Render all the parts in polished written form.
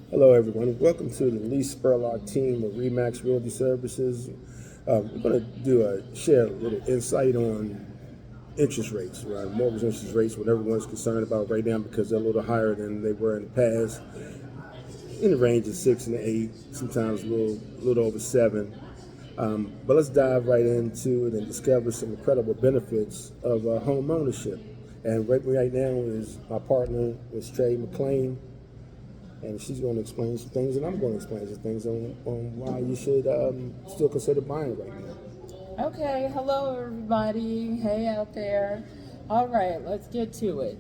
Hello, everyone. Welcome to the Lee Spurlock team of Remax Realty Services. We're going to share a little insight on interest rates, right? Mortgage interest rates, what everyone's concerned about right now because they're a little higher than they were in the past, in the range of 6 and 8, sometimes a little over 7. But let's dive right into it and discover some incredible benefits of home ownership. And right now is my partner, Ms. Trey McLean, and she's going to explain some things, and I'm going to explain some things on why you should still consider buying right now. Okay, hello everybody. Hey out there. All right, let's get to it.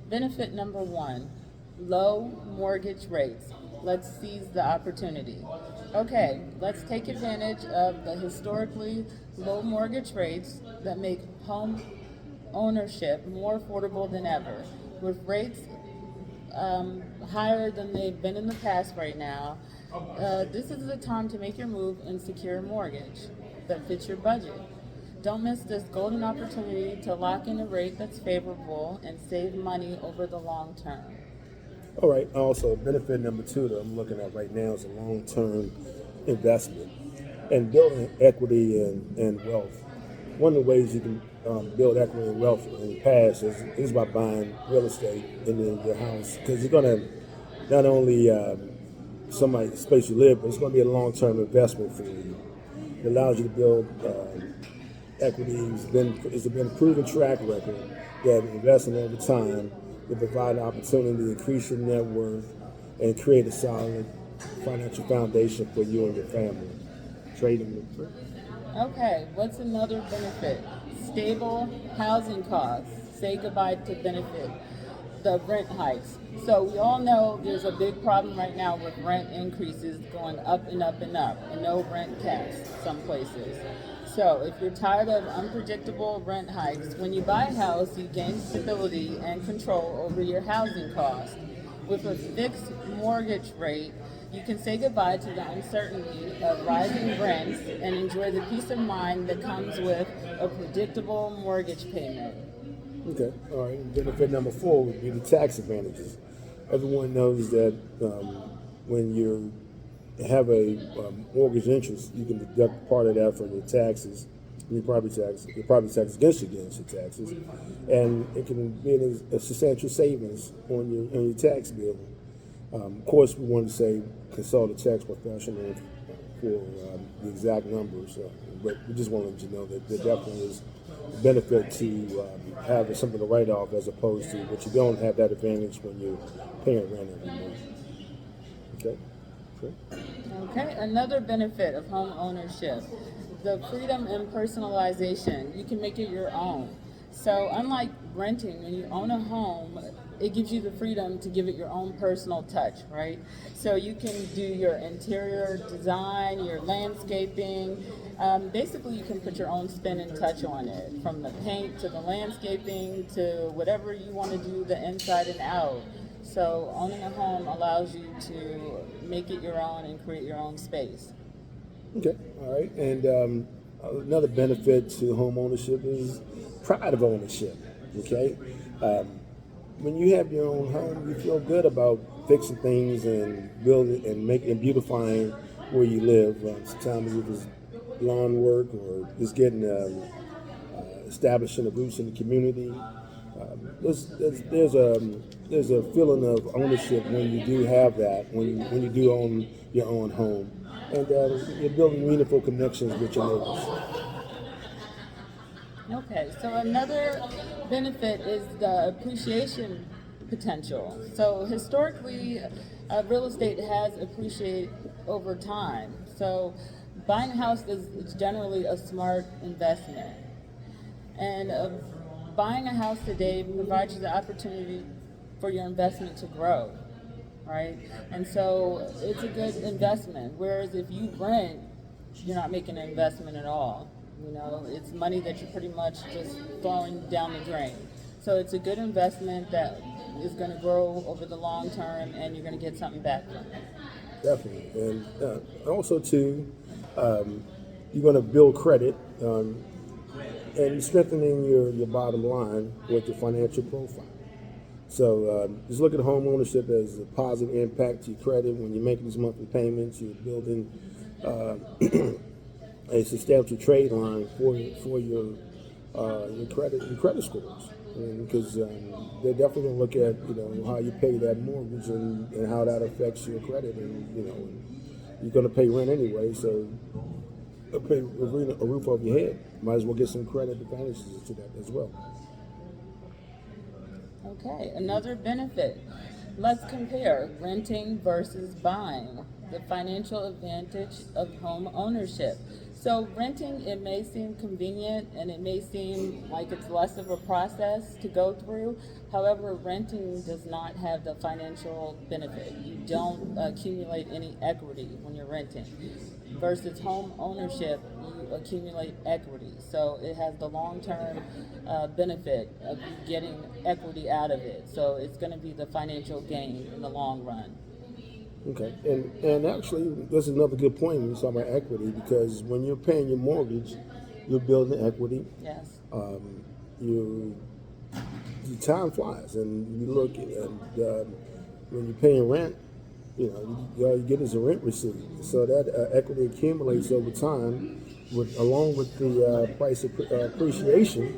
Benefit number one, low mortgage rates. Let's seize the opportunity. Okay, let's take advantage of the historically low mortgage rates that make home ownership more affordable than ever. With rates higher than they've been in the past right now, this is the time to make your move and secure a mortgage that fits your budget. Don't miss this golden opportunity to lock in a rate that's favorable and save money over the long term. All right. Also, benefit number two that I'm looking at right now is a long-term investment and building equity and wealth. One of the ways you can build equity and wealth in the past is by buying real estate in your house because you're going to not only somebody space you live, but it's going to be a long-term investment for you. It allows you to build equity. It's been a proven track record that investing over time will provide an opportunity to increase your net worth and create a solid financial foundation for you and your family. Trading. Okay, what's another benefit? Stable housing costs. Say goodbye to benefit. The rent hikes. So we all know there's a big problem right now with rent increases going up and up and up, and no rent caps some places. So if you're tired of unpredictable rent hikes, when you buy a house, you gain stability and control over your housing costs. With a fixed mortgage rate, you can say goodbye to the uncertainty of rising rents and enjoy the peace of mind that comes with a predictable mortgage payment. Okay. All right. Benefit number four would be the tax advantages. Everyone knows that when you have a mortgage interest, you can deduct part of that from your taxes, your property tax against your taxes, and it can be a substantial savings on your tax bill. Of course, we want to say consult a tax professional for the exact numbers, but we just want to let you know that there definitely is a benefit to having something to write off as opposed to what you don't have that advantage when you're paying rent every month. Okay. Okay. Okay, another benefit of home ownership, the freedom and personalization. You can make it your own. So, unlike renting, when you own a home, it gives you the freedom to give it your own personal touch, right? So, you can do your interior design, your landscaping. Basically, you can put your own spin and touch on it, from the paint to the landscaping to whatever you want to do, the inside and out. So owning a home allows you to make it your own and create your own space. Okay. All right. And another benefit to home ownership is pride of ownership. Okay. Um, when you have your own home, you feel good about fixing things and building and making and beautifying where you live. Sometimes it was lawn work or just getting establishing the roots in the community. There's a feeling of ownership when you do have that, when you do own your own home, and you're building meaningful connections with your neighbors. Okay, so another benefit is the appreciation potential. So historically, real estate has appreciated over time. So buying a house is generally a smart investment. And buying a house today provides you the opportunity for your investment to grow, right? And so it's a good investment. Whereas if you rent, you're not making an investment at all. You know, it's money that you're pretty much just throwing down the drain. So it's a good investment that is going to grow over the long term, and you're going to get something back from it. Definitely, and also too, you're going to build credit and strengthening your bottom line with your financial profile. So just look at home ownership as a positive impact to your credit. When you're making these monthly payments, you're building a substantial trade line for your credit scores. Because they're definitely going to look at how you pay that mortgage and how that affects your credit, and you're going to pay rent anyway, so pay a roof over your head. Might as well get some credit advantages to that as well. Okay, another benefit. Let's compare renting versus buying, the financial advantage of home ownership. So renting, it may seem convenient and it may seem like it's less of a process to go through. However, renting does not have the financial benefit. You don't accumulate any equity when you're renting. Versus home ownership, you accumulate equity. So it has the long-term benefit of you getting equity out of it. So it's going to be the financial gain in the long run. Okay, and actually, that's another good point when you talk about equity, because when you're paying your mortgage, you're building equity. Yes. You the time flies, and you look and when you're paying rent, all you get is a rent receipt. So that equity accumulates over time, along with the price appreciation,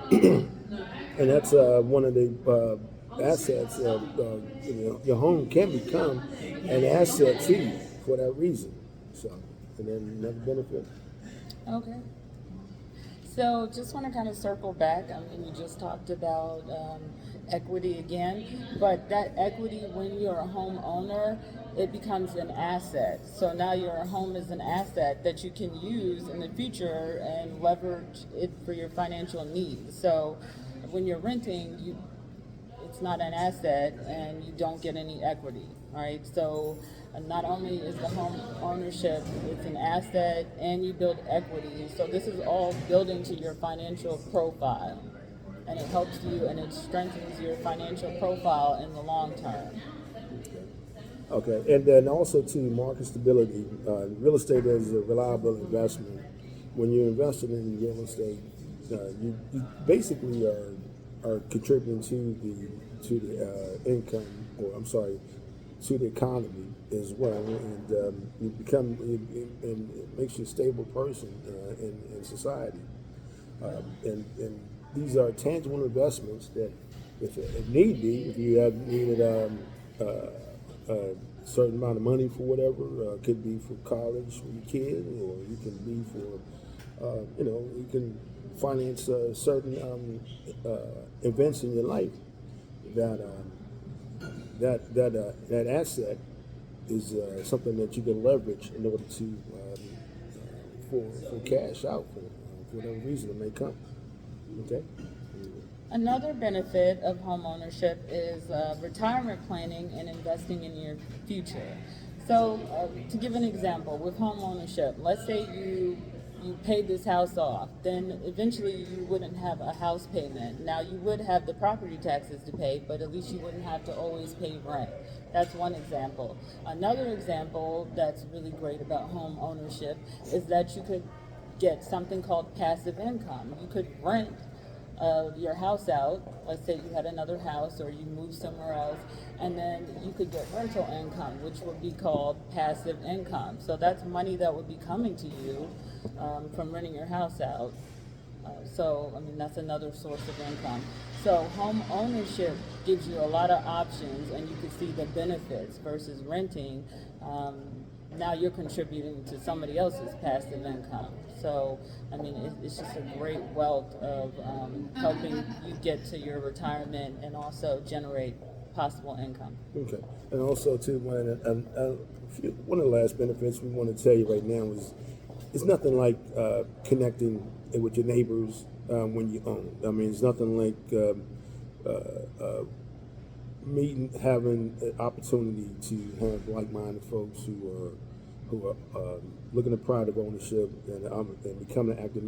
and that's one of the assets. Your home can become an asset to you for that reason. So, and then another benefit. Okay. So just want to kind of circle back. I mean, you just talked about equity again, but that equity, when you're a homeowner, it becomes an asset. So now your home is an asset that you can use in the future and leverage it for your financial needs. So when you're renting, it's not an asset and you don't get any equity, right? So not only is the home ownership, it's an asset and you build equity. So this is all building to your financial profile, and it helps you and it strengthens your financial profile in the long term. Okay, and then also to market stability. Real estate is a reliable investment. When you're investing in real estate, you basically are contributing to the income, or I'm sorry, to the economy as well, and it makes you a stable person in society. And these are tangible investments that, if need be, if you have needed a certain amount of money for whatever, could be for college for your kid, or you can be for, you can finance certain events in your life that asset is something that you can leverage in order to for cash out for whatever reason it may come. Okay. Another benefit of home ownership is retirement planning and investing in your future. So, to give an example, with home ownership, let's say you paid this house off, then eventually you wouldn't have a house payment. Now you would have the property taxes to pay, but at least you wouldn't have to always pay rent. That's one example. Another example that's really great about home ownership is that you could get something called passive income. You could rent your house out. Let's say you had another house or you moved somewhere else, and then you could get rental income, which would be called passive income. So that's money that would be coming to you from renting your house out. So, I mean, that's another source of income. So home ownership gives you a lot of options, and you can see the benefits versus renting. Now you're contributing to somebody else's passive income. So, I mean, it's just a great wealth of helping you get to your retirement and also generate possible income. Okay, and also too, one of the last benefits we want to tell you right now is it's nothing like connecting with your neighbors when you own. I mean, it's nothing like having an opportunity to have like-minded folks who are looking at pride of ownership and becoming an active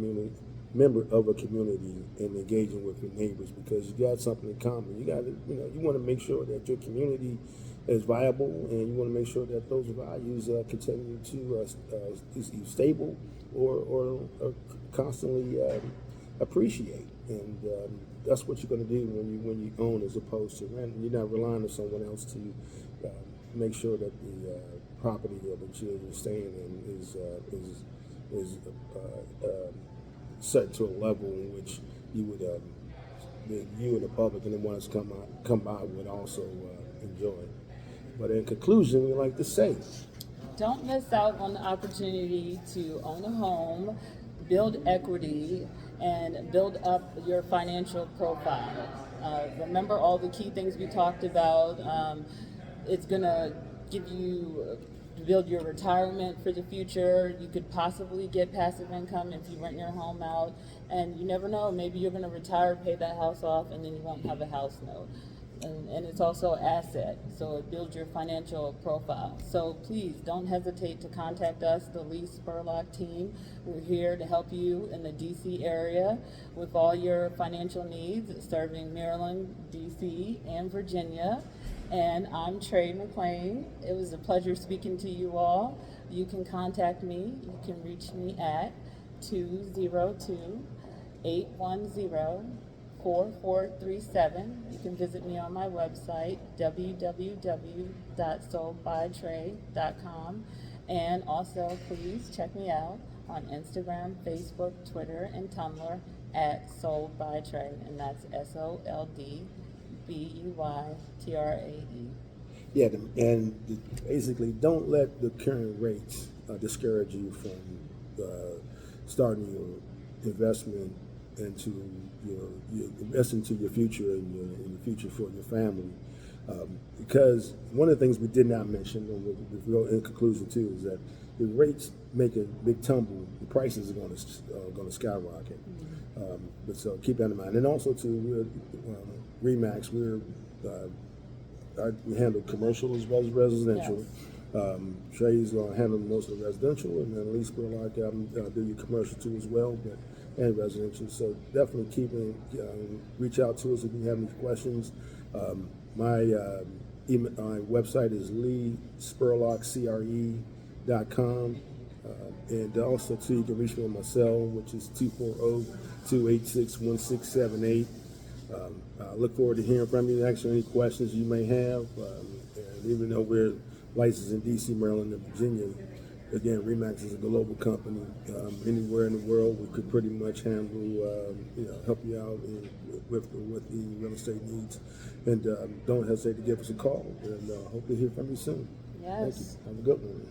member of a community and engaging with your neighbors, because you got something in common. You want to make sure that your community is viable, and you want to make sure that those values continue to be stable or constantly appreciate. And that's what you're going to do when you own as opposed to rent. You're not relying on someone else to make sure that the property that you're staying in is set to a level in which you would that you and the public and the ones come by would also enjoy. But in conclusion, we like to say, don't miss out on the opportunity to own a home, build equity, and build up your financial profile. Remember all the key things we talked about. It's going to give you build your retirement for the future. You could possibly get passive income if you rent your home out, and you never know, maybe you're going to retire, pay that house off, and then you won't have a house note. And it's also an asset, so it builds your financial profile. So please don't hesitate to contact us, the Lee Spurlock team. We're here to help you in the DC area with all your financial needs, serving Maryland, DC, and Virginia. And I'm Trey McLean. It was a pleasure speaking to you all. You can contact me. You can reach me at 202-810-4437. You can visit me on my website, www.soldbytrey.com. And also, please check me out on Instagram, Facebook, Twitter, and Tumblr at Sold by Trey, and that's SOLDBEYTRAE. yeah, and basically, don't let the current rates discourage you from starting your investment into your invest into your future and in the future for your family. Because one of the things we did not mention, and we'll go in conclusion too, is that if rates make a big tumble, the prices are going to skyrocket. But so keep that in mind. And also too, we're Remax. We handle commercial as well as residential. Yes. Trey's handling most of the residential, and then Lee Spurlock do your commercial too as well, and residential. So definitely reach out to us if you have any questions. My website is leespurlockcre.com. And also, too, you can reach me on my cell, which is 240-286-1678. I look forward to hearing from you, answering any questions you may have. And even though we're licensed in D.C., Maryland, and Virginia, again, Remax is a global company. Anywhere in the world, we could pretty much handle, help you out with the real estate needs. And don't hesitate to give us a call. And hope to hear from you soon. Yes. Thank you. Have a good one.